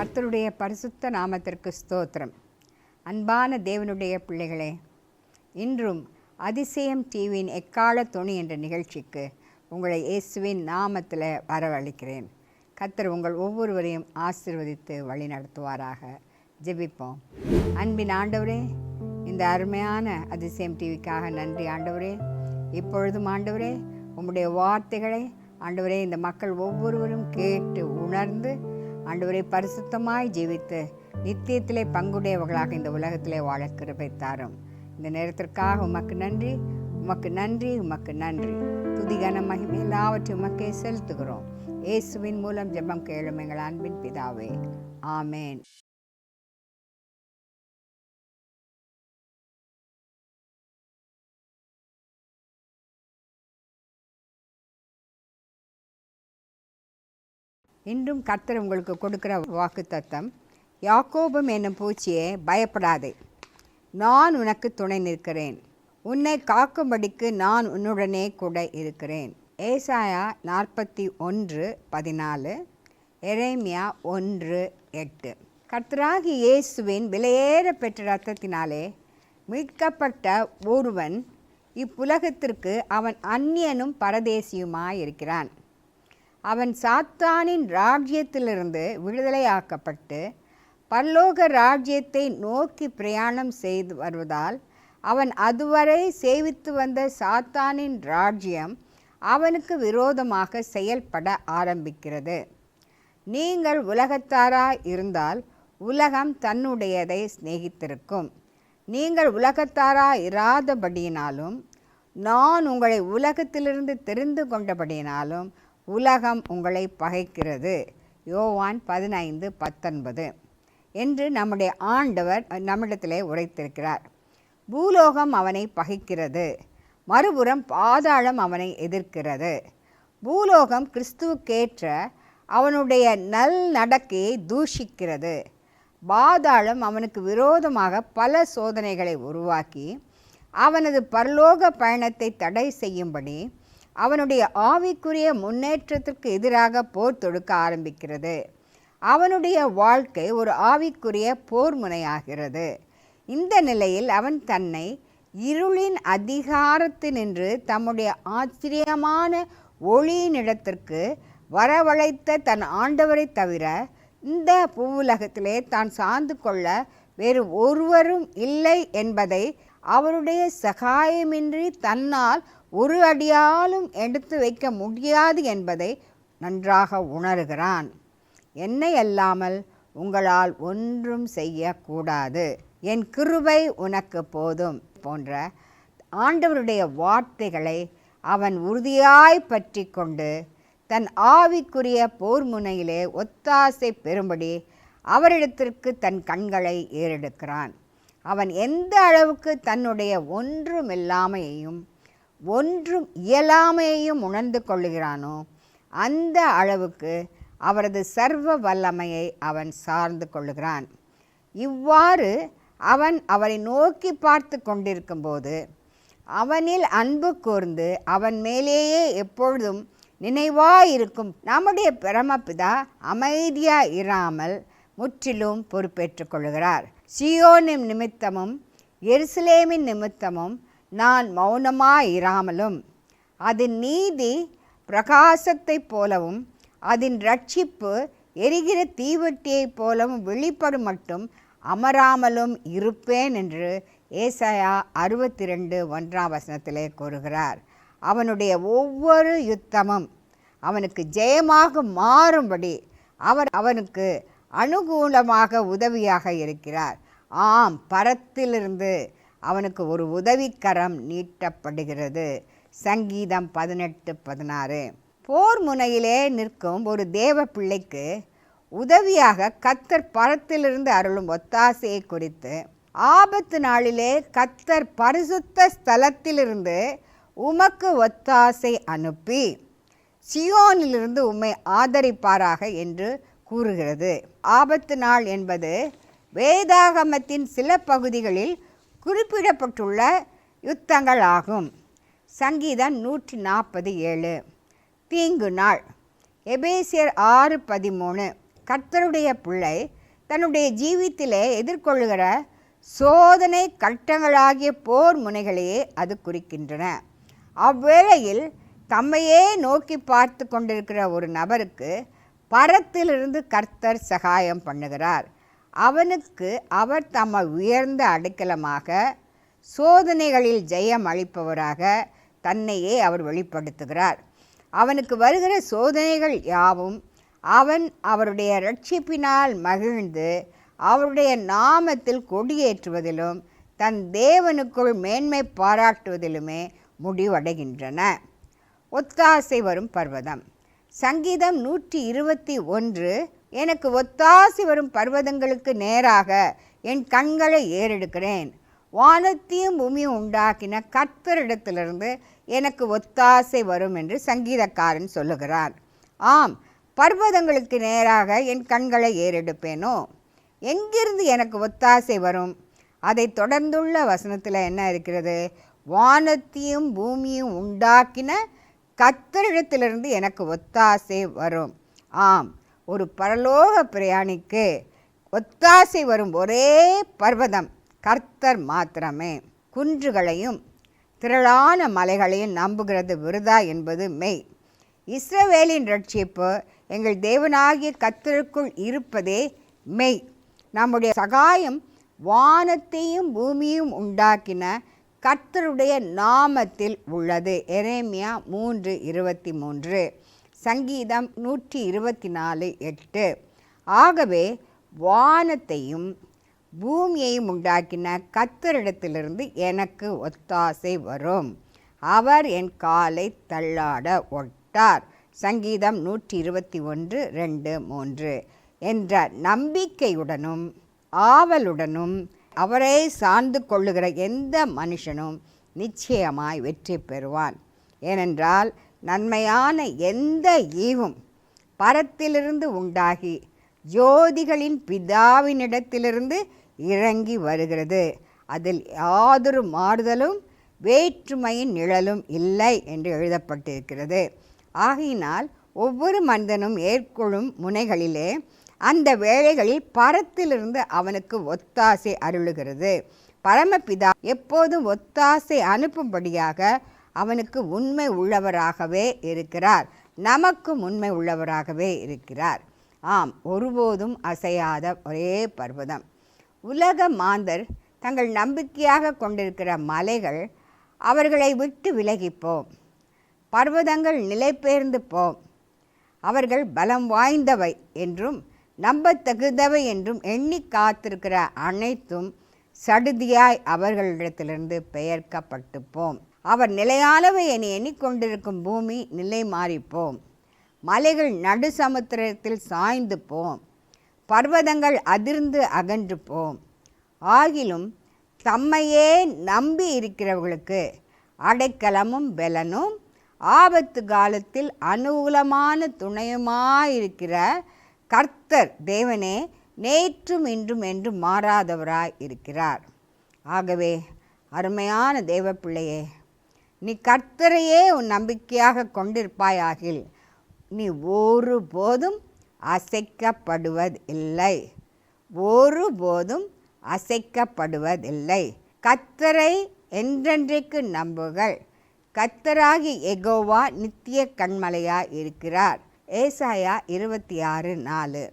கர்த்தருடைய பரிசுத்த நாமத்திற்கு ஸ்தோத்திரம். அன்பான தேவனுடைய பிள்ளைகளே, இன்றும் அதிசயம் டிவியின் எக்கால துணி என்ற நிகழ்ச்சிக்கு உங்களை இயேசுவின் நாமத்தில் வரவழைக்கிறேன். கர்த்தர் உங்கள் ஒவ்வொருவரையும் ஆசீர்வதித்து வழி நடத்துவாராக. ஜெபிப்போம். அன்பின் ஆண்டவரே, இந்த அருமையான அதிசயம் டிவிக்காக நன்றி ஆண்டவரே. இப்பொழுதும் ஆண்டவரே, உம்முடைய வார்த்தைகளை ஆண்டவரே இந்த மக்கள் ஒவ்வொருவரும் கேட்டு உணர்ந்து ஆண்டவரை பரிசுத்தமாய் ஜீவித்து நித்தியத்திலே பங்குடையவர்களாக இந்த உலகத்திலே வாழ கிருபை தாரும். இந்த நேரத்திற்காக உமக்கு நன்றி, உமக்கு நன்றி, உமக்கு நன்றி. துதிகன மகிமை எல்லாவற்றையும் உமக்கே செலுத்துகிறோம். இயேசுவின் மூலம் ஜெபம் கேளும் எங்கள் அன்பின் பிதாவே, ஆமேன். இன்றும் கர்த்தர் உங்களுக்கு கொடுக்கிற வாக்குத்தத்தம், யாக்கோபும் என்னும் பூச்சியே பயப்படாதே, நான் உனக்கு துணை நிற்கிறேன், உன்னை காக்கும்படிக்கு நான் உன்னுடனே கூட இருக்கிறேன். ஏசாயா 41:14, எரேமியா 1:8. கர்த்தராகி இயேசுவின் விலையேற பெற்ற இரத்தத்தினாலே மீட்கப்பட்ட ஒருவன் இப்புலகத்திற்கு அவன் அந்நியனும் பரதேசியுமாயிருக்கிறான். அவன் சாத்தானின் ராஜ்யத்திலிருந்து விடுதலையாக்கப்பட்டு பரலோக ராஜ்யத்தை நோக்கி பிரயாணம் செய்து வருவதால் அவன் அதுவரை சேவித்து வந்த சாத்தானின் ராஜ்யம் அவனுக்கு விரோதமாக செயல்பட ஆரம்பிக்கிறது. நீங்கள் உலகத்தாராய் இருந்தால் உலகம் தன்னுடையதை சிநேகித்திருக்கும். நீங்கள் உலகத்தாராய் இராதபடியினாலும் நான் உங்களை உலகத்திலிருந்து தெரிந்து கொண்டபடியினாலும் உலகம் உங்களை பகைக்கிறது. யோவான் 15:19 என்று நம்முடைய ஆண்டவர் நம்மிடத்திலே உரைத்திருக்கிறார். பூலோகம் அவனை பகைக்கிறது, மறுபுறம் பாதாளம் அவனை எதிர்க்கிறது. பூலோகம் கிறிஸ்துவுக்கேற்ற அவனுடைய நல் நடக்கையை தூஷிக்கிறது. பாதாளம் அவனுக்கு விரோதமாக பல சோதனைகளை உருவாக்கி அவனது பரலோக பயணத்தை தடை செய்யும்படி அவனுடைய ஆவிக்குரிய முன்னேற்றத்திற்கு எதிராக போர் தொடுக்க ஆரம்பிக்கிறது. அவனுடைய வாழ்க்கை ஒரு ஆவிக்குரிய போர் முனையாகிறது. இந்த நிலையில் அவன் தன்னை இருளின் அதிகாரத்தினின்று தம்முடைய ஆச்சரியமான ஒளியினிடத்திற்கு வரவழைத்த தன் ஆண்டவரை தவிர இந்த பூவுலகத்திலே தான் சார்ந்து கொள்ள வேறு ஒருவரும் இல்லை என்பதை அவருடைய சகாயமின்றி தன்னால் ஒரு அடியாலும் எடுத்து வைக்க முடியாது என்பதை நன்றாக உணர்கிறான். என்னை அல்லாமல் உங்களால் ஒன்றும் செய்யக்கூடாது, என் கிருபை உனக்கு போதும் போன்ற ஆண்டவருடைய வார்த்தைகளை அவன் உறுதியாய் பற்றி கொண்டு தன் ஆவிக்குரிய போர் முனையிலே ஒத்தாசை பெறும்படி அவரிடத்திற்கு தன் கண்களை ஏறெடுக்கிறான். அவன் எந்த அளவுக்கு தன்னுடைய ஒன்றும் இயலாமையையும் உணர்ந்து கொள்ளுகிறானோ அந்த அளவுக்கு அவரது சர்வ வல்லமையை அவன் சார்ந்து கொள்ளுகிறான். இவ்வாறு அவன் அவரை நோக்கி பார்த்து கொண்டிருக்கும்போது அவனில் அன்பு கூர்ந்து அவன் மேலேயே எப்பொழுதும் நினைவாயிருக்கும் நம்முடைய பரமபிதா அமைதியாக இராமல் முற்றிலும் பொறுப்பேற்று கொள்ளுகிறார். சீயோனின் நிமித்தமும் எருசலேமின் நிமித்தமும் நான் மௌனமாயிராமலும் அதன் நீதி பிரகாசத்தைப் போலவும் அதன் ரட்சிப்பு எரிகிற தீவட்டியைப் போலவும் வெளிப்படும் மட்டும் அமராமலும் இருப்பேன் என்று ஏசாயா 62:1 கூறுகிறார். அவனுடைய ஒவ்வொரு யுத்தமும் அவனுக்கு ஜெயமாக மாறும்படி அவர் அவனுக்கு அனுகூலமாக உதவியாக இருக்கிறார். ஆம், பரத்திலிருந்து அவனுக்கு ஒரு உதவிக்கரம் நீட்டப்படுகிறது. சங்கீதம் 18:16. போர் முனையிலே நிற்கும் ஒரு தேவ பிள்ளைக்கு உதவியாக கர்த்தர் பரத்திலிருந்து அருளும் ஒத்தாசையை குறித்து, ஆபத்து நாளிலே கர்த்தர் பரிசுத்த ஸ்தலத்திலிருந்து உமக்கு ஒத்தாசை அனுப்பி சியோனிலிருந்து உம்மை ஆதரிப்பாராக என்று கூறுகிறது. ஆபத்து நாள் என்பது வேதாகமத்தின் சில பகுதிகளில் குறிப்பிடப்பட்டுள்ள யுத்தங்கள் ஆகும். சங்கீதம் 147. தீங்கு நாள் எபேசியர் 6:13. கர்த்தருடைய பிள்ளை தன்னுடைய ஜீவித்திலே எதிர்கொள்ளுகிற சோதனை கட்டங்களாகிய போர் முனைகளையே அது குறிக்கின்றன. அவ்வேளையில் தம்மையே நோக்கி பார்த்து கொண்டிருக்கிற ஒரு நபருக்கு பரத்திலிருந்து கர்த்தர் சகாயம் பண்ணுகிறார். அவனுக்கு அவர் தம்மை உயர்ந்த அடைக்கலமாக, சோதனைகளில் ஜெயம் அளிப்பவராக தன்னையே அவர் வெளிப்படுத்துகிறார். அவனுக்கு வருகிற சோதனைகள் யாவும் அவன் அவருடைய இரட்சிப்பினால் மகிழ்ந்து அவருடைய நாமத்தில் கொடியேற்றுவதிலும் தன் தேவனுக்குள் மேன்மை பாராட்டுவதிலுமே முடிவடைகின்றன. ஒத்தாசை வரும் பர்வதம். சங்கீதம் 121, எனக்கு ஒத்தாசை வரும் பர்வதங்களுக்கு நேராக என் கண்களை ஏறெடுக்கிறேன். வானத்தையும் பூமியும் உண்டாக்கின கர்த்தரிடத்திலிருந்து எனக்கு ஒத்தாசை வரும் என்று சங்கீதக்காரன் சொல்லுகிறார். ஆம், பர்வதங்களுக்கு நேராக என் கண்களை ஏறெடுப்பேனோ? எங்கிருந்து எனக்கு ஒத்தாசை வரும்? அதை தொடர்ந்துள்ள வசனத்தில் என்ன இருக்கிறது? வானத்தையும் பூமியும் உண்டாக்கின கர்த்தரிடத்திலிருந்து எனக்கு ஒத்தாசை வரும். ஆம், ஒரு பரலோக பிரயாணிக்கு ஒத்தாசை வரும் ஒரே பர்வதம் கர்த்தர் மாத்திரமே. குன்றுகளையும் திரளான மலைகளையும் நம்புகிறது விருதா என்பது மெய். இஸ்ரவேலின் ரட்சிப்பு எங்கள் தேவனாகிய கர்த்தருக்குள் இருப்பதே மெய். நம்முடைய சகாயம் வானத்தையும் பூமியும் உண்டாக்கின கர்த்தருடைய நாமத்தில் உள்ளது. எரேமியா 3:23, சங்கீதம் 124:8. ஆகவே வானத்தையும் பூமியையும் உண்டாக்கின கர்த்தரிடத்திலிருந்து எனக்கு ஒத்தாசை வரும். அவர் என் காலை தள்ளாட ஒட்டார். சங்கீதம் 121:2-3 என்ற நம்பிக்கையுடனும் ஆவலுடனும் அவரை சார்ந்து கொள்ளுகிற எந்த மனுஷனும் நிச்சயமாய் வெற்றி பெறுவான். ஏனென்றால் நன்மையான எந்த ஈவும் பரத்திலிருந்து உண்டாகி ஜோதிகளின் பிதாவினிடத்திலிருந்து இறங்கி வருகிறது. அதில் யாதொரு மாறுதலும் வேற்றுமையின் நிழலும் இல்லை என்று எழுதப்பட்டிருக்கிறது. ஆகையினால் ஒவ்வொரு மனிதனும் ஏற்கொள்ளும் முனைகளிலே அந்த வேளைகளில் பரத்திலிருந்து அவனுக்கு ஒத்தாசை அருளுகிறது. பரமபிதா எப்போதும் ஒத்தாசை அனுப்பும்படியாக அவனுக்கு உண்மை உள்ளவராகவே இருக்கிறார். நமக்கும் உண்மை உள்ளவராகவே இருக்கிறார். ஆம், ஒருபோதும் அசையாத ஒரே பர்வதம். உலக மாந்தர் தங்கள் நம்பிக்கையாக கொண்டிருக்கிற மலைகள் அவர்களை விட்டு விலகிப்போம். பர்வதங்கள் நிலை பெயர்ந்து போம். அவர்கள் பலம் வாய்ந்தவை என்றும் நம்பத்தகுந்தவை என்றும் எண்ணி காத்திருக்கிற அனைத்தும் சடுதியாய் அவர்களிடத்திலிருந்து பெயர்க்கப்பட்டு போம். அவர் நிலையானவை என எண்ணிக்கொண்டிருக்கும் பூமி நிலை மாறிப்போம். மலைகள் நடு சமுத்திரத்தில் சாய்ந்து போம். பர்வதங்கள் அதிர்ந்து அகன்று போம். ஆகிலும் தம்மையே நம்பி இருக்கிறவர்களுக்கு அடைக்கலமும் பெலனும் ஆபத்து காலத்தில் அனுகூலமான துணையுமாயிருக்கிற கர்த்தர் தேவனே நேற்றும் இன்றும் என்றும் மாறாதவராய் இருக்கிறார். ஆகவே அருமையான தேவ பிள்ளையே, நீ கர்த்தரையே உன் நம்பிக்கையாக கொண்டிருப்பாயாகில் நீ ஒருபோதும் அசைக்கப்படுவதில்லை. ஒருபோதும் அசைக்கப்படுவதில்லை. கர்த்தரை என்றென்றைக்கு நம்புகள். கர்த்தராகி யெகோவா நித்திய கண்மலையாய் இருக்கிறார். ஏசாயா 26:4.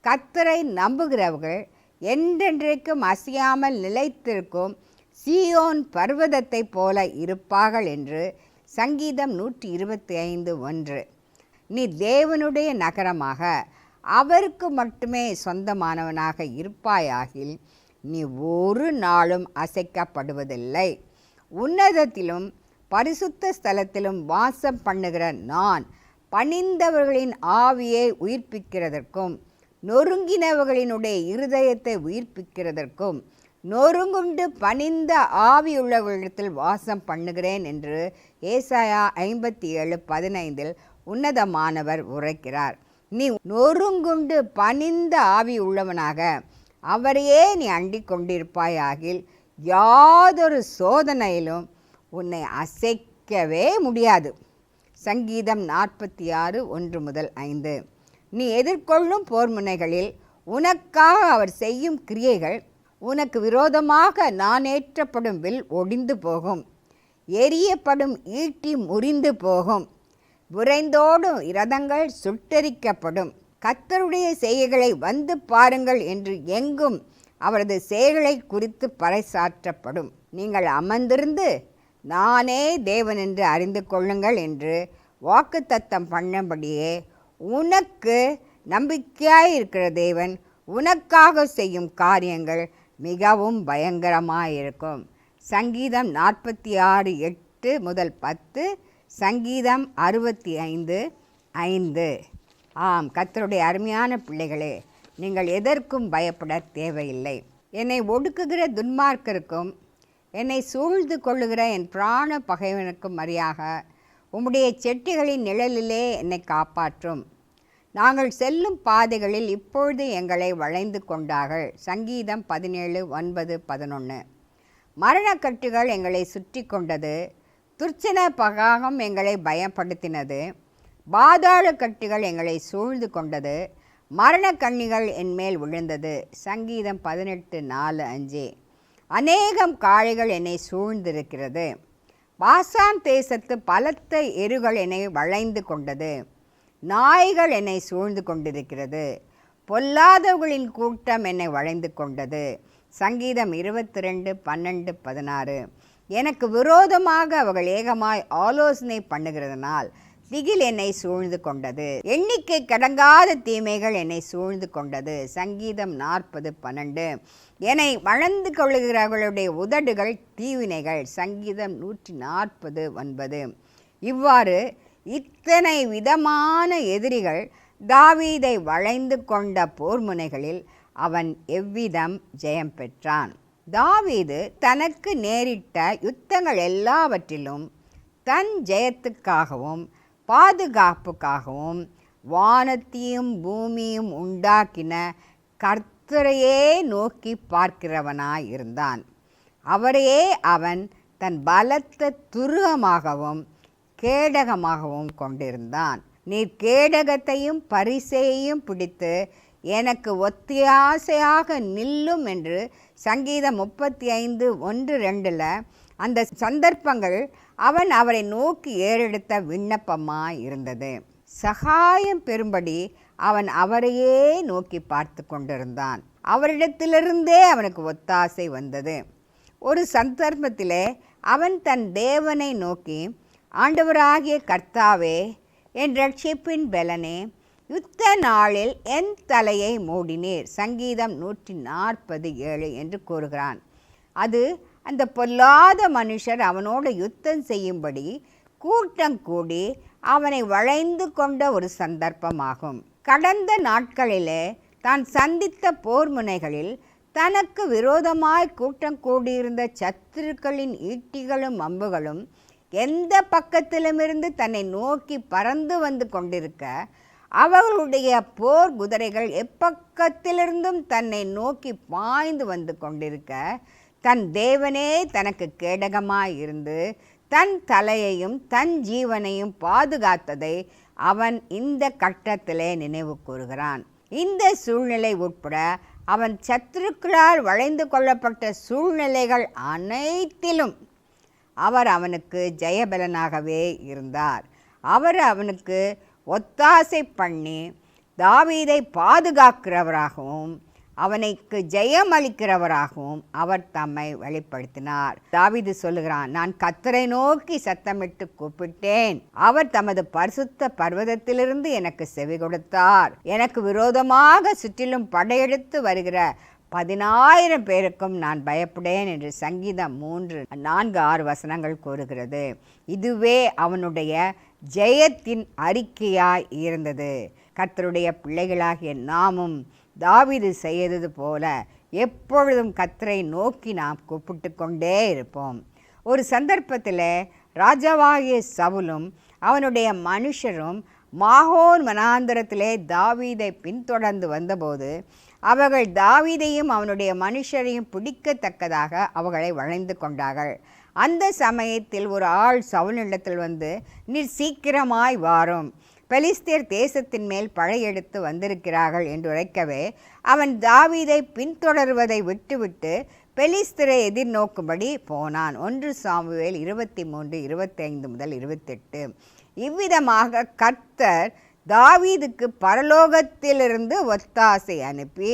கர்த்தரை நம்புகிறவர்கள் என்றென்றைக்கும் அசையாமல் நிலைத்திருக்கும் சீயோன் பர்வதத்தை போல இருப்பார்கள் என்று சங்கீதம் 125:1. நீ தேவனுடைய நகரமாக அவருக்கு மட்டுமே சொந்தமானவனாக இருப்பாயாகில் நீ ஒரு நாளும் அசைக்கப்படுவதில்லை. உன்னதத்திலும் பரிசுத்த ஸ்தலத்திலும் வாசம் பண்ணுகிற நான் பணிந்தவர்களின் ஆவியை உயிர்ப்பிக்கிறதற்கும் நொறுங்கினவர்களினுடைய இருதயத்தை உயிர்ப்பிக்கிறதற்கும் நொறுங்குண்டு பணிந்த ஆவியுள்ளவர்களிடத்தில் வாசம் பண்ணுகிறேன் என்று ஏசாயா 57:15 உன்னதமானவர் உரைக்கிறார். நீ நொறுங்குண்டு பணிந்த ஆவி உள்ளவனாக அவரையே நீ அண்டிக் கொண்டிருப்பாயாகில் யாதொரு சோதனையிலும் உன்னை அசைக்கவே முடியாது. சங்கீதம் 46:1-5. நீ எதிர்கொள்ளும் போர் முனைகளில் உனக்காக அவர் செய்யும் கிரியைகள், உனக்கு விரோதமாக நாணேற்றப்படும் வில் ஒடிந்து போகும், எரியப்படும் ஈட்டி முறிந்து போகும், விரைந்தோடும் இரதங்கள் சுட்டெரிக்கப்படும். கர்த்தருடைய செய்கைகளை வந்து பாருங்கள் என்று எங்கும் அவரது செயல்களை குறித்து பறைசாற்றப்படும். நீங்கள் அமர்ந்திருந்து நானே தேவன் என்று அறிந்து கொள்ளுங்கள் என்று வாக்குத்தத்தம் பண்ணபடியே உனக்கு நம்பிக்கையாயிருக்கிற தேவன் உனக்காக செய்யும் காரியங்கள் மிகவும் பயங்கரமாயிருக்கும். சங்கீதம் 46:8 முதல் 10, சங்கீதம் 65:5. ஆம், கர்த்தருடைய அருமையான பிள்ளைகளே, நீங்கள் எதற்கும் பயப்பட தேவையில்லை. என்னை ஒடுக்குகிற துன்மார்க்கருக்கும் என்னை சூழ்ந்து கொள்ளுகிற என் பிராண பகைவனுக்கும் மரியாக உம்முடைய செட்டிகளின் நிழலிலே என்னை காப்பாற்றும். நாங்கள் செல்லும் பாதைகளில் இப்பொழுது எங்களை வளைந்து கொண்டார்கள். சங்கீதம் 17:9-11. மரணக்கட்டுகள் எங்களை சுற்றி கொண்டது, துர்ச்சன பகாகம் எங்களை பயப்படுத்தினது, பாதாள கட்டுகள் எங்களை சூழ்ந்து கொண்டது, மரண கண்ணிகள் என்மேல் விழுந்தது. சங்கீதம் 18:4-5. அநேகம் காளைகள் என்னை சூழ்ந்திருக்கிறது, பாசான் தேசத்து பலத்த எருகள் என்னை வளைந்து கொண்டது, நாய்கள் என்னை சூழ்ந்து கொண்டிருக்கிறது, பொல்லாதவர்களின் கூட்டம் என்னை வளைந்து கொண்டது. சங்கீதம் 22:12-16. எனக்கு விரோதமாக அவர்கள் ஏகமாய் ஆலோசனை பண்ணுகிறதுனால் திகில் என்னை சூழ்ந்து கொண்டது, எண்ணிக்கை கடங்காத தீமைகள் என்னை சூழ்ந்து கொண்டது. சங்கீதம் 40:12. என்னை வளர்ந்து கொள்ளுகிறவர்களுடைய உதடுகள் தீவினைகள். சங்கீதம் 140:9. இவ்வாறு இத்தனை விதமான எதிரிகள் தாவீதை வளைந்து கொண்ட போர்முனைகளில் அவன் எவ்விதம் ஜெயம் பெற்றான்? தாவீது தனக்கு நேரிட்ட யுத்தங்கள் எல்லாவற்றிலும் தன் ஜெயத்துக்காகவும் பாதுகாப்புக்காகவும் வானத்தையும் பூமியும் உண்டாக்கின கர்த்தரையே நோக்கி பார்க்கிறவனாயிருந்தான். அவரையே அவன் தன் பலத்த துருகமாகவும் கேடகமாகவும் கொண்டிருந்தான். நீர் கேடகத்தையும் பரிசையையும் பிடித்து எனக்கு ஒத்தியாசையாக நில்லும் என்று சங்கீதம் 35:1-2 அந்த சந்தர்ப்பங்கள் அவன் அவரை நோக்கி ஏறெடுத்த விண்ணப்பமாய் இருந்தது. சகாயம் பெறும்படி அவன் அவரையே நோக்கி பார்த்து கொண்டிருந்தான். அவரிடத்திலிருந்தே அவனுக்கு ஒத்தாசை வந்தது. ஒரு சந்தர்ப்பத்திலே அவன் தன் தேவனை நோக்கி, ஆண்டவராகிய கர்த்தாவே, என் ரட்சிப்பின் பலனே, யுத்த நாளில் என் தலையை மூடினீர். சங்கீதம் 147 என்று கூறுகிறான். அது அந்த பொல்லாத மனுஷர் அவனோடு யுத்தம் செய்யும்படி கூட்டம் கூடி அவனை வளைந்து கொண்ட ஒரு சந்தர்ப்பமாகும். கடந்த நாட்களிலே தான் சந்தித்த போர் முனைகளில் தனக்கு விரோதமாய் கூட்டம் கூடியிருந்த சத்துருக்களின் ஈட்டிகளும் அம்புகளும் எந்த பக்கத்திலுமிருந்து தன்னை நோக்கி பறந்து வந்து கொண்டிருக்க, அவர்களுடைய போர் குதிரைகள் எப்பக்கத்திலிருந்தும் தன்னை நோக்கி பாய்ந்து வந்து கொண்டிருக்க, தன் தேவனே தனக்கு கேடகமாய் இருந்து தன் தலையையும் தன் ஜீவனையும் பாதுகாத்ததை அவன் இந்த கட்டத்திலே நினைவு கூறுகிறான். இந்த சூழ்நிலை உட்பட அவன் சத்துருக்களால் வளைந்து கொள்ளப்பட்ட சூழ்நிலைகள் அனைத்திலும் அவர் அவனுக்கு ஜெயபலனாகவே இருந்தார். அவர் அவனுக்கு ஒத்தாசை பண்ணி தாவீதை பாதுகாக்கிறவராகவும் அவனுக்கு ஜெயம் அளிக்கிறவராகவும் அவர் தம்மை வெளிப்படுத்தினார். தாவீது சொல்லுகிறான், நான் கர்த்தரை நோக்கி சத்தமிட்டு கூப்பிட்டேன், அவர் தமது பரிசுத்த பர்வதத்திலிருந்து எனக்கு செவி கொடுத்தார். எனக்கு விரோதமாக சுற்றிலும் படையெடுத்து வருகிற 10,000 பேருக்கும் நான் பயப்படேன் என்று சங்கீதம் 3:4-6 கூறுகிறது. இதுவே அவனுடைய ஜெயத்தின் அறிக்கையாய் இருந்தது. கர்த்தருடைய பிள்ளைகளாகிய நாமும் தாவீது செய்தது போல எப்பொழுதும் கர்த்தரை நோக்கி நாம் கூப்பிட்டு கொண்டே இருப்போம். ஒரு சந்தர்ப்பத்தில் ராஜாவாகிய சவுலும் அவனுடைய மனுஷரும் மாகோன் வனாந்தரத்திலே தாவீதை பின்தொடர்ந்து வந்தபோது அவர்கள் தாவீதையும் அவனுடைய மனுஷரையும் பிடிக்கத்தக்கதாக அவர்களை வளைந்து கொண்டார்கள். அந்த சமயத்தில் ஒரு ஆள் சவுலிடத்தில் வந்து, நீர் சீக்கிரமாய் வாரும், பெலிஸ்தேர் தேசத்தின் மேல் படையெடுத்து வந்திருக்கிறார்கள் என்று உரைக்கவே அவன் தாவீதை பின்தொடர்வதை விட்டுவிட்டு பெலிஸ்தரை எதிர்நோக்கும்படி போனான். 1 சாமுவேல் 23:25-28. இவ்விதமாக கர்த்தர் தாவீதுக்கு பரலோகத்திலிருந்து ஒத்தாசை அனுப்பி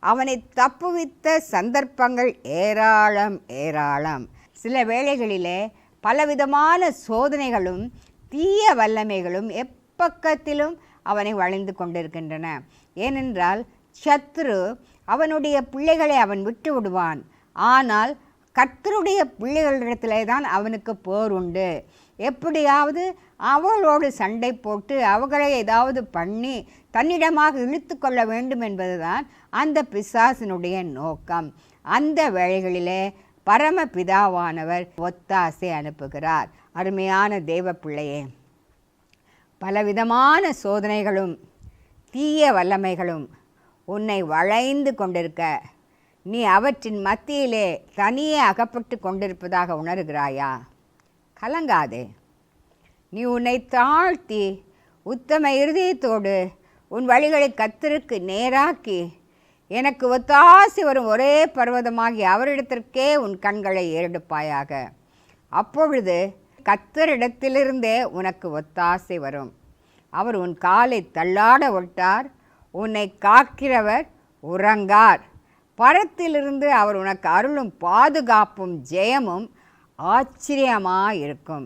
அவனை தப்புவித்த சந்தர்ப்பங்கள் ஏராளம் ஏராளம். சில வேளைகளிலே பலவிதமான சோதனைகளும் தீய வல்லமைகளும் எப்பக்கத்திலும் அவனை வளைந்து கொண்டிருக்கின்றன. ஏனென்றால் சத்ரு அவனுடைய பிள்ளைகளை அவன் விட்டு விடுவான். ஆனால் கர்த்தருடைய பிள்ளைகளிடத்திலே தான் அவனுக்கு போர் உண்டு. எப்படியாவது அவளோடு சண்டை போட்டு அவர்களை ஏதாவது பண்ணி தன்னிடமாக இழுத்து கொள்ள வேண்டும் என்பதுதான் அந்த பிசாசினுடைய நோக்கம். அந்த வேளைகளிலே பரமபிதாவானவர் ஒத்தாசை அனுப்புகிறார். அருமையான தேவ பிள்ளையே, பலவிதமான சோதனைகளும் தீய வல்லமைகளும் உன்னை வளைந்து கொண்டிருக்க நீ அவற்றின் மத்தியிலே தனியே அகப்பட்டு கொண்டிருப்பதாக உணர்கிறாயா? கலங்காதே. நீ உன்னை தாழ்த்தி உத்தம இருதயத்தோடு உன் வழிகளை கர்த்தருக்கு நேராக்கி எனக்கு ஒத்தாசை வரும் ஒரே பர்வதமாகி அவரிடத்திற்கே உன் கண்களை ஏறெடுப்பாயாக. அப்பொழுது கர்த்தரிடத்திலிருந்தே உனக்கு ஒத்தாசை வரும். அவர் உன் காலை தள்ளாட விட்டார். உன்னை காக்கிறவர் உறங்கார். பரத்திலிருந்து அவர் உனக்கு அருளும் பாதுகாப்பும் ஜெயமும் ஆச்சரியமாயிருக்கும்,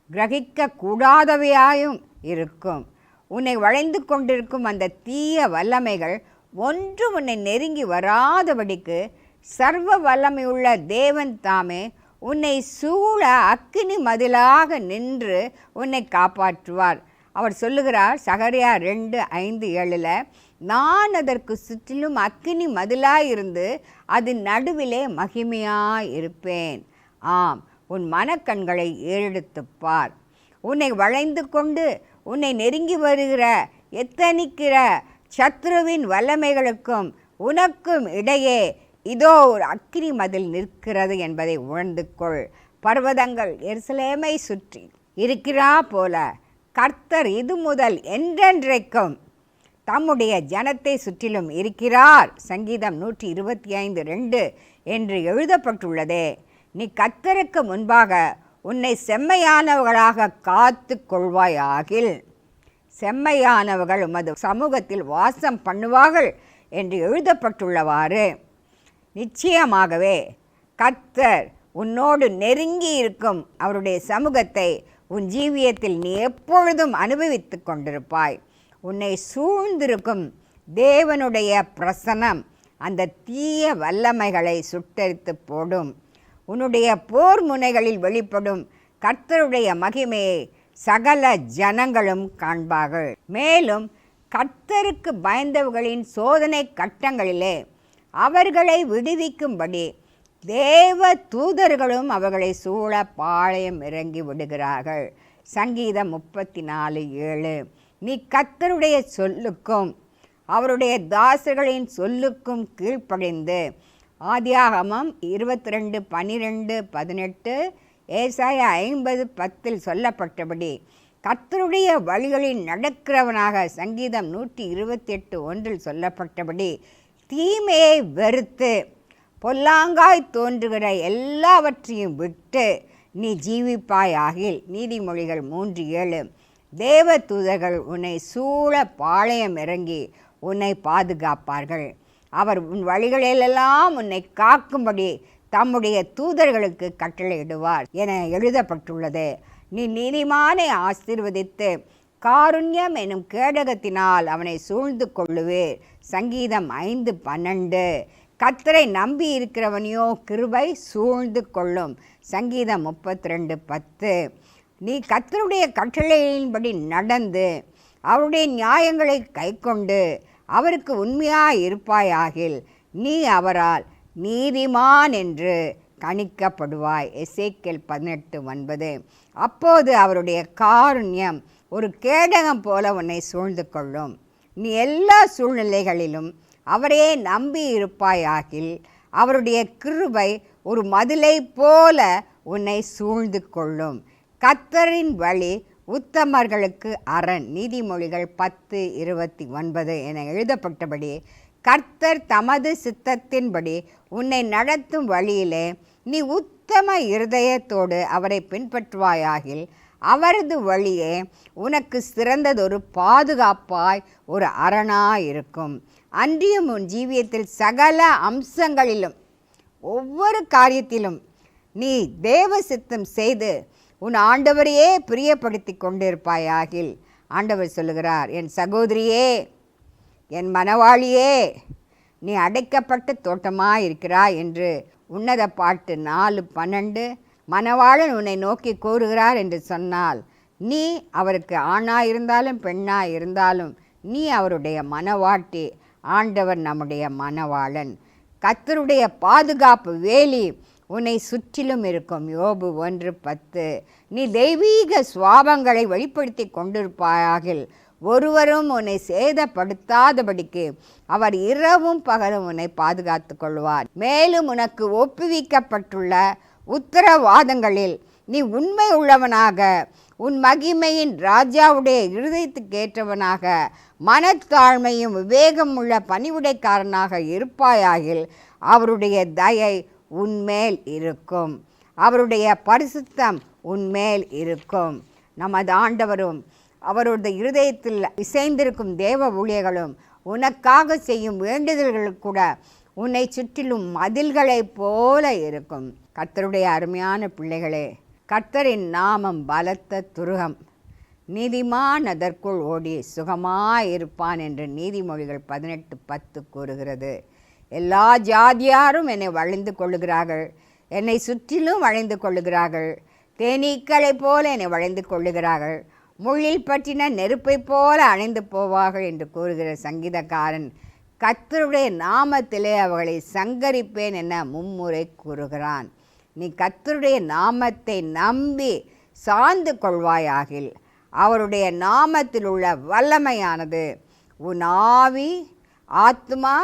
கிரகிக்க கூடாதவையாயும் இருக்கும். உன்னை வளைந்து கொண்டிருக்கும் அந்த தீய வல்லமைகள் ஒன்று உன்னை நெருங்கி வராதபடிக்கு சர்வ வல்லமையுள்ள தேவன் தாமே உன்னை சூழ அக்கினி மதிலாக நின்று உன்னை காப்பாற்றுவார். அவர் சொல்லுகிறார் சகரியா 2:5-7, நான் அதற்கு சுற்றிலும் அக்கினி மதிலாயிருந்து அதன் நடுவிலே மகிமையாயிருப்பேன். ஆம், உன் மனக்கண்களை ஏறெடுத்துப்பார். உன்னை வளைந்து கொண்டு உன்னை நெருங்கி வருகிற எத்தனிக்கிற சத்ருவின் வல்லமைகளுக்கும் உனக்கும் இடையே இதோ ஒரு அக்கினி மதில் நிற்கிறது என்பதை உணர்ந்து கொள். பர்வதங்கள் எருசலேமை சுற்றி இருக்கிறா போல கர்த்தர் இது முதல் என்றென்றைக்கும் தம்முடைய ஜனத்தை சுற்றிலும் இருக்கிறார். சங்கீதம் 125:2 என்று எழுதப்பட்டுள்ளதே. நீ கர்த்தருக்கு முன்பாக உன்னை செம்மையானவர்களாக காத்து கொள்வாயாகில் செம்மையானவர்கள் உமது சமூகத்தில் வாசம் பண்ணுவார்கள் என்று எழுதப்பட்டுள்ளவாறு நிச்சயமாகவே கர்த்தர் உன்னோடு நெருங்கி இருக்கும் அவருடைய சமூகத்தை உன் ஜீவியத்தில் நீ எப்பொழுதும் அனுபவித்து கொண்டிருப்பாய். உன்னை சூழ்ந்திருக்கும் தேவனுடைய பிரசன்னம் அந்த தீய வல்லமைகளை சுட்டரித்து போடும். உன்னுடைய போர் முனைகளில் வெளிப்படும் கர்த்தருடைய மகிமையை சகல ஜனங்களும் காண்பார்கள். மேலும் கர்த்தருக்கு பயந்தவர்களின் சோதனை கட்டங்களிலே அவர்களை விடுவிக்கும்படி தேவ தூதர்களும் அவர்களை சூழ பாளையம் இறங்கி விடுகிறார்கள். சங்கீதம் 34:7. நீ கர்த்தருடைய சொல்லுக்கும் அவருடைய தாசர்களின் சொல்லுக்கும் கீழ்ப்படிந்து ஆதியாகமம் 22:12-18, ஏசாயா 50:10 சொல்லப்பட்டபடி கர்த்தருடைய வழிகளில் நடக்கிறவனாக சங்கீதம் 128:1 சொல்லப்பட்டபடி தீமையை வெறுத்து பொல்லாங்காய் தோன்றுகிற எல்லாவற்றையும் விட்டு நீ ஜீவிப்பாயாகில் நீதிமொழிகள் 3:7. தேவ தூதர்கள் உன்னை சூழ பாளையம் இறங்கி உன்னை பாதுகாப்பார்கள். அவர் உன் வழிகளிலெல்லாம் உன்னை காக்கும்படி தம்முடைய தூதர்களுக்கு கட்டளையிடுவார் என எழுதப்பட்டுள்ளது. நீ நீதிமானை ஆசீர்வதித்து காருண்யம் எனும் கேடகத்தினால் அவனை சூழ்ந்து கொள்ளுவேர். சங்கீதம் 5:12. கர்த்தரை நம்பி இருக்கிறவனையோ கிருபை சூழ்ந்து கொள்ளும். சங்கீதம் 32:10. நீ கர்த்தருடைய கட்டளையின்படி நடந்து அவருடைய நியாயங்களை கைக்கொண்டு அவருக்கு உண்மையாய் இருப்பாயாகில் நீ அவரால் நீதிமான் என்று கணிக்கப்படுவாய். எசேக்கியேல் 18:9. அப்போது அவருடைய காருண்யம் ஒரு கேடகம் போல உன்னை சூழ்ந்து கொள்ளும். நீ எல்லா சூழ்நிலைகளிலும் அவரையே நம்பி இருப்பாயாகில் அவருடைய கிருபை ஒரு மதிலை போல உன்னை சூழ்ந்து கொள்ளும். கர்த்தரின் வழி உத்தமர்களுக்கு அரண். நீதிமொழிகள் 10:29 என எழுதப்பட்டபடி கர்த்தர் தமது சித்தத்தின்படி உன்னை நடத்தும் வழியிலே நீ உத்தம இருதயத்தோடு அவரை பின்பற்றுவாயாகில் அவரது வழியே உனக்கு சிறந்ததொரு பாதுகாப்பாய் ஒரு அரணாயிருக்கும். அன்றியும் உன் ஜீவியத்தில் சகல அம்சங்களிலும் ஒவ்வொரு காரியத்திலும் நீ தேவ சித்தம் செய்து உன் ஆண்டவரையே பிரியப்படுத்தி கொண்டிருப்பாயாகில். ஆண்டவர் சொல்லுகிறார், என் சகோதரியே, என் மனவாளியே, நீ அடைக்கப்பட்ட தோட்டமாக இருக்கிறாய் என்று உன்னத பாட்டு 4:12 மணவாளன் உன்னை நோக்கி கூறுகிறார் என்று சொன்னால், நீ அவருக்கு ஆணாயிருந்தாலும் பெண்ணாயிருந்தாலும் நீ அவருடைய மணவாட்டி. ஆண்டவர் நம்முடைய மணவாளன். கர்த்தருடைய பாதுகாப்பு வேலி உன்னை சுற்றிலும் இருக்கும். யோபு 1:10 நீ தெய்வீக சுவாபங்களை வெளிப்படுத்தி கொண்டிருப்பாயாகில் ஒருவரும் உன்னை சேதப்படுத்தாதபடிக்கு அவர் இரவும் பகலும் உன்னை பாதுகாத்து கொள்வார். மேலும் உனக்கு ஒப்புவிக்கப்பட்டுள்ள உத்தரவாதங்களில் நீ உண்மை உள்ளவனாக, உன் மகிமையின் ராஜாவுடைய இருதயத்துக்கேற்றவனாக, மனத்தாழ்மையும் விவேகம் உள்ள பணிவுடைக்காரனாக இருப்பாயாகில் அவருடைய தயை உன்மேல் இருக்கும், அவருடைய பரிசுத்தம் உன்மேல் இருக்கும். நமது ஆண்டவரும் அவருடைய இருதயத்தில் இசைந்திருக்கும் தேவ ஊழியர்களும் உனக்காக செய்யும் வேண்டுதல்கள் கூட உன்னை சுற்றிலும் மதில்களைப் போல இருக்கும். கர்த்தருடைய அருமையான பிள்ளைகளே, கர்த்தரின் நாமம் பலத்த துருகம், நீதிமான் அதற்குள் ஓடி சுகமாயிருப்பான் என்று நீதிமொழிகள் 18:10 கூறுகிறது. எல்லா ஜாதியாரும் என்னை வளைந்து கொள்ளுகிறார்கள், என்னை சுற்றிலும் வளைந்து கொள்ளுகிறார்கள், தேனீக்களைப் போல என்னை வளைந்து கொள்ளுகிறார்கள், முள்ளில் பற்றின நெருப்பைப் போல அணைந்து போவார்கள் என்று கூறுகிற சங்கீதக்காரன் கர்த்தருடைய நாமத்திலே அவர்களை சங்கரிப்பேன் என மும்முறை கூறுகிறான். நீ கர்த்தருடைய நாமத்தை நம்பி சார்ந்து கொள்வாயாகில் அவருடைய நாமத்தில் உள்ள வல்லமையானது உன் ஆவி, ஆத்மா,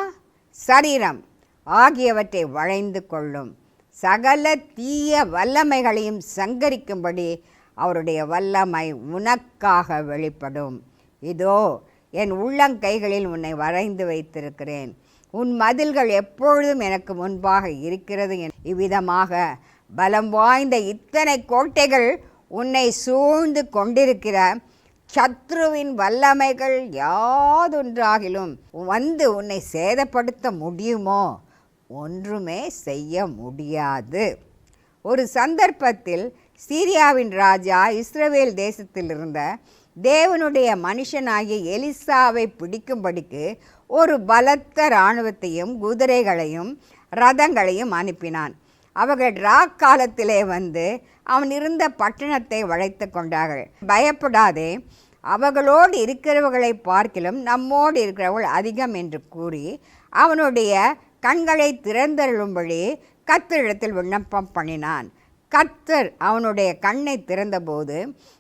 சரீரம் ஆகியவற்றை வளைந்து கொள்ளும். சகல தீய வல்லமைகளையும் சங்கரிக்கும்படி அவருடைய வல்லமை உனக்காக வெளிப்படும். இதோ என் உள்ளங்கைகளில் உன்னை வரைந்து வைத்திருக்கிறேன், உன் மதில்கள் எப்பொழுதும் எனக்கு முன்பாக இருக்கிறது. இவ்விதமாக பலம் வாய்ந்த இத்தனை கோட்டைகள் உன்னை சூழ்ந்து கொண்டிருக்கிற சத்ருவின் வல்லமைகள் யாதொன்றாகிலும் வந்து உன்னை சேதப்படுத்த முடியுமோ? ஒன்றுமே செய்ய முடியாது. ஒரு சந்தர்ப்பத்தில் சீரியாவின் ராஜா இஸ்ரவேல் தேசத்தில் இருந்த தேவனுடைய மனுஷனாகிய எலிசாவை பிடிக்கும்படிக்கு ஒரு பலத்த இராணுவத்தையும் குதிரைகளையும் ரதங்களையும் அனுப்பினான். அவர்கள் ராக்காலத்திலே வந்து அவன் இருந்த பட்டணத்தை வளைத்து கொண்டார்கள். பயப்படாதே, அவர்களோடு இருக்கிறவர்களை பார்க்கிலும் நம்மோடு இருக்கிறவர்கள் அதிகம் என்று கூறி அவனுடைய கண்களை திறந்தருளும்படி கர்த்தரிடத்தில் விண்ணப்பம் பண்ணினான். கர்த்தர் அவனுடைய கண்ணை திறந்தபோது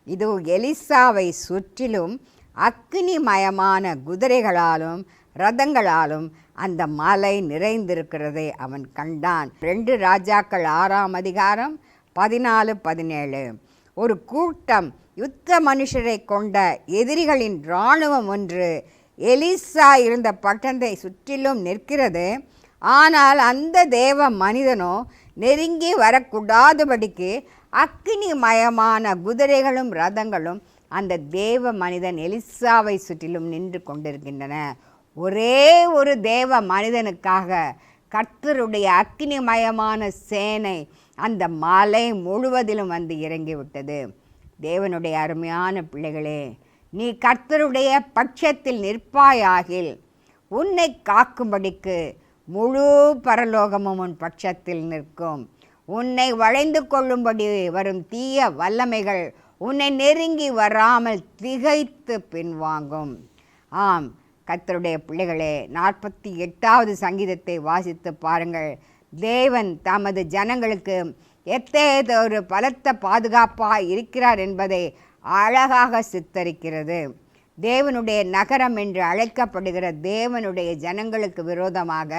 இது எலிசாவை சுற்றிலும் அக்கினிமயமான குதிரைகளாலும் ரதங்களாலும் அந்த மலை நிறைந்திருக்கிறதை அவன் கண்டான். 2 ராஜாக்கள் 6:14-17 ஒரு கூட்டம் யுத்த மனுஷரை கொண்ட எதிரிகளின் இராணுவம் ஒன்று எலிசா இருந்த பட்டணத்தை சுற்றிலும் நிற்கிறது. ஆனால் அந்த தேவ மனிதனோ நெருங்கி வரக்கூடாதபடிக்கு அக்கினிமயமான குதிரைகளும் ரதங்களும் அந்த தேவ மனிதன் எலிசாவை சுற்றிலும் நின்று கொண்டிருக்கின்றன. ஒரே ஒரு தேவ மனிதனுக்காக கர்த்தருடைய அக்கினிமயமான சேனை அந்த மலை முழுவதிலும் வந்து இறங்கிவிட்டது. தேவனுடைய அருமையான பிள்ளைகளே, நீ கர்த்தருடைய பட்சத்தில் நிற்பாயாகில் உன்னை காக்கும்படிக்கு முழு பரலோகமும் உன் பட்சத்தில் நிற்கும். உன்னை வளைந்து கொள்ளும்படி வரும் தீய வல்லமைகள் உன்னை நெருங்கி வராமல் திகைத்து பின்வாங்கும். ஆம் கர்த்தருடைய பிள்ளைகளே, 48வது சங்கீதத்தை வாசித்து பாருங்கள். தேவன் தமது ஜனங்களுக்கு எத்தகைய ஒரு பலத்த பாதுகாப்பாக இருக்கிறார் என்பதை அழகாக சித்தரிக்கிறது. தேவனுடைய நகரம் என்று அழைக்கப்படுகிற தேவனுடைய ஜனங்களுக்கு விரோதமாக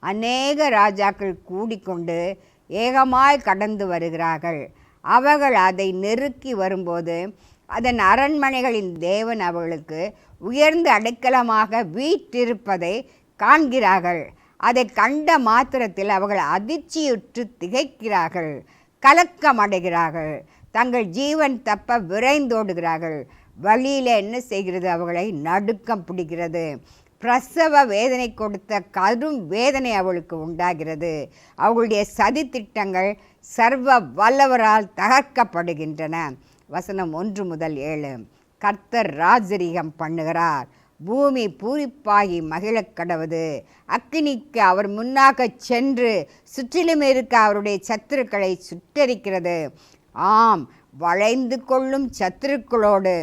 அநேக ராஜாக்கள் கூடிக்கொண்டு ஏகமாய் கடந்து வருகிறார்கள். அவர்கள் அதை நெருக்கி வரும்போது அதன் அரண்மனைகளின் தேவன் அவர்களுக்கு உயர்ந்த அடைக்கலமாக வீற்றிருப்பதை காண்கிறார்கள். அதை கண்ட மாத்திரத்தில் அவர்கள் அதிர்ச்சியுற்று திகைக்கிறார்கள், கலக்கமடைகிறார்கள், தங்கள் ஜீவன் தப்ப விரைந்தோடுகிறார்கள். வழியில் என்ன செய்கிறது? அவர்களை நடுக்கம் பிடிக்கிறது. பிரசவ வேதனை கொடுத்த கடும் வேதனை அவளுக்கு உண்டாகிறது. அவர்களுடைய சதி திட்டங்கள் சர்வ வல்லவரால் தகர்க்கப்படுகின்றன. வசனம் 1 முதல் 7. கர்த்தர் ராஜரீகம் பண்ணுகிறார், பூமி பூரிப்பாகி மகிழக் கடவது. அக்கினிக்கு அவர் முன்னாக சென்று சுற்றிலும் இருக்க அவருடைய சத்துருக்களை சுட்டரிக்கிறது. ஆம், வளைந்து கொள்ளும் சத்துருக்களோடு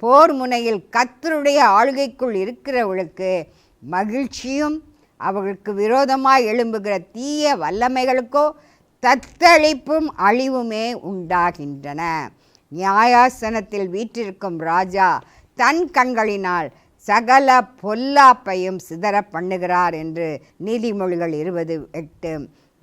போர் முனையில் கர்த்தருடைய ஆளுகைக்குள் இருக்கிறவர்களுக்கு மகிழ்ச்சியும், அவர்களுக்கு விரோதமாய் எழும்புகிற தீய வல்லமைகளுக்கோ தத்தளிப்பும் அழிவுமே உண்டாகின்றன. நியாயாசனத்தில் வீற்றிருக்கும் ராஜா தன் கண்களினால் சகல பொல்லாப்பையும் சிதற பண்ணுகிறார் என்று நீதிமொழிகள் 20:8.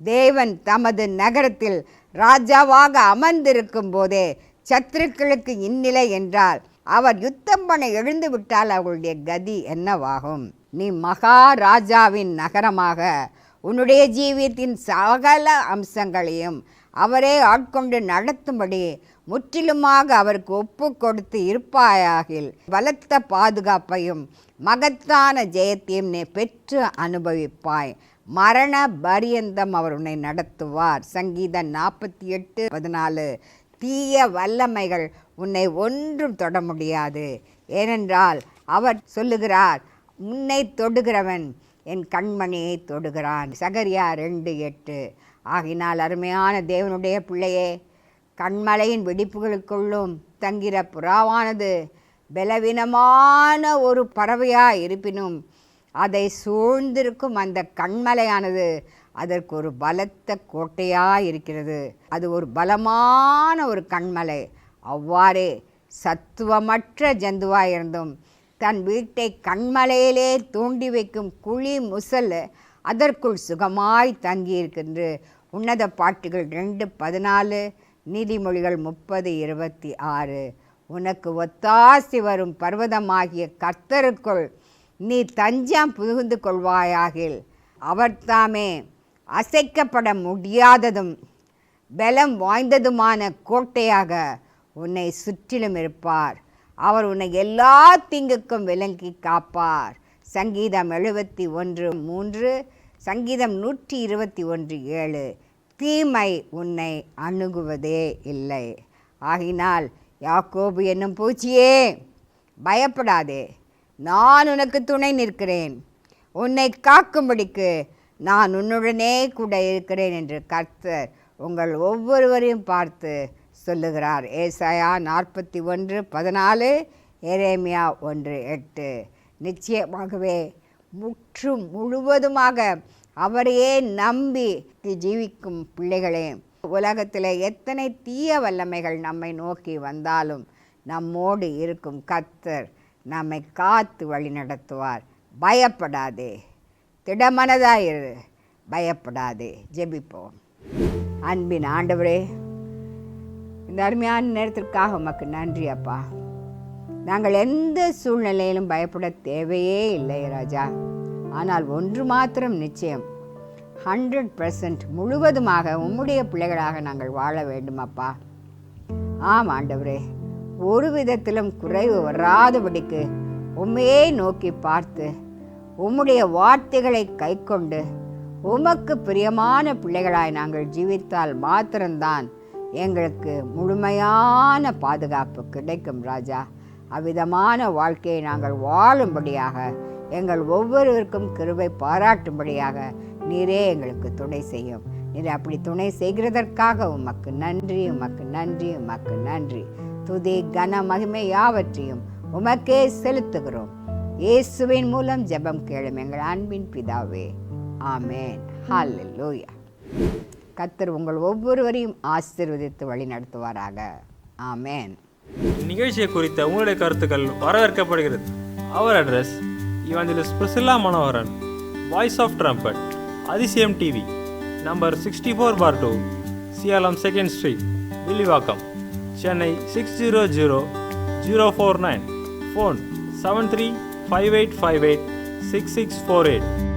தேவன் தமது நகரத்தில் ராஜாவாக அமர்ந்திருக்கும் போதே சத்துருக்களுக்கு இந்நிலை என்றால் அவர் யுத்தம் பண்ண எழுந்து விட்டால் அவர்களுடைய கதி என்னவாகும்? நீ மகாராஜாவின் நகரமாக உன்னுடைய ஜீவியத்தின் சகல அம்சங்களையும் அவரே ஆட்கொண்டு நடத்தும்படி முற்றிலுமாக அவருக்கு ஒப்பு கொடுத்து இருப்பாயாகில் பலத்த பாதுகாப்பையும் மகத்தான ஜெயத்தையும் நீ பெற்று அனுபவிப்பாய். மரண பரியந்தம் அவர் உன்னை நடத்துவார். சங்கீதம் 48:14. தீய வல்லமைகள் உன்னை ஒன்றும் தொட முடியாது. ஏனென்றால் அவர் சொல்லுகிறார், உன்னை தொடுகிறவன் என் கண்மணியை தொடுகிறான். சகரியா 2:8. ஆகினால் அருமையான தேவனுடைய பிள்ளையே, கண்மலையின் வெடிப்புகளுக்குள்ளும் தங்கிற புறாவானது பலவீனமான ஒரு பறவையாக இருப்பினும் அதை சூழ்ந்திருக்கும் அந்த கண்மலையானது அதற்கு ஒரு பலத்த கோட்டையாக இருக்கிறது. அது ஒரு பலமான ஒரு கண்மலை. அவ்வாறே சத்துவமற்ற ஜந்துவாக இருந்தும் தன் வீட்டை கண்மலையிலே தூண்டி வைக்கும் குழி முசல் அதற்குள் சுகமாய் தங்கியிருக்கின்ற உன்னத பாட்டுகள் 2:14, நீதிமொழிகள் 30:26. உனக்கு ஒத்தாசி வரும் பர்வதமாகிய கர்த்தருக்குள் நீ தஞ்சம் புகுந்து கொள்வாயாகில் அவர் தாமே அசைக்கப்பட முடியாததும் பலம் வாய்ந்ததுமான கோட்டையாக உன்னை சுற்றிலும் இருப்பார். அவர் உன்னை எல்லா தீங்குக்கும் விலங்கி காப்பார். சங்கீதம் 71:3, சங்கீதம் 121:7. தீமை உன்னை அணுகுவதே இல்லை. ஆகினால் யாக்கோபு என்னும் பூச்சியே, பயப்படாதே, நான் உனக்கு துணை நிற்கிறேன், உன்னை காக்கும்படிக்கு நான் உன்னுடனே கூட இருக்கிறேன் என்று கர்த்தர் உங்கள் ஒவ்வொருவரையும் பார்த்து சொல்லுகிறார். ஏசாயா 41:14, எரேமியா 1:8. நிச்சயமாகவே முழுவதுமாக அவரையே நம்பி ஜீவிக்கும் பிள்ளைகளே, உலகத்தில் எத்தனை தீய வல்லமைகள் நம்மை நோக்கி வந்தாலும் நம்மோடு இருக்கும் கர்த்தர் நம்மை காத்து வழி நடத்துவார். பயப்படாதே, திடமனதாயிரு, பயப்படாதே. ஜெபிப்போம். அன்பின் ஆண்டவரே, இந்த அருமையான நேரத்திற்காக உமக்கு நன்றி அப்பா. நாங்கள் எந்த சூழ்நிலையிலும் பயப்பட தேவையே இல்லை ராஜா. ஆனால் ஒன்று மாத்திரம் நிச்சயம், 100% முழுவதுமாக உம்முடைய பிள்ளைகளாக நாங்கள் வாழ வேண்டும் அப்பா. ஆம் ஆண்டவரே, ஒரு விதத்திலும் குறைவு வராதபடிக்கு உம்மையே நோக்கி பார்த்து உம்முடைய வார்த்தைகளை கைக்கொண்டு உமக்கு பிரியமான பிள்ளைகளாய் நாங்கள் ஜீவித்தால் மாத்திரம்தான் எங்களுக்கு முழுமையான பாதுகாப்பு கிடைக்கும் ராஜா. அவ்விதமான வாழ்க்கையை நாங்கள் வாழும்படியாக எங்கள் ஒவ்வொருவருக்கும் கிருபை பாராட்டும்படியாக நீரே எங்களுக்கு துணை செய்யும். நீர் அப்படி துணை செய்கிறதற்காக உமக்கு நன்றி, உமக்கு நன்றி, உமக்கு நன்றி. துதி கன மகிமை யாவற்றையும் உமக்கே செலுத்துகிறோம். இயேசுவின் மூலம் ஜெபம் கேளும் எங்கள் அன்பின் பிதாவே, ஆமேன். ஹல்லேலூயா. கர்த்தர் உங்கள் ஒவ்வொருவரையும் ஆசீர்வதித்து வழி நடத்துவாராக. ஆமேன். நிகழ்ச்சியை குறித்த உங்களுடைய கருத்துக்கள் வரவேற்கப்படுகிறது. அவர் address: evangelist Priscilla Manoharan, voice of trumpet, Athisayam TV, number 64/2, Salem 2nd Street, Villivakkam, Chennai 600609. 049. Phone 7358586648.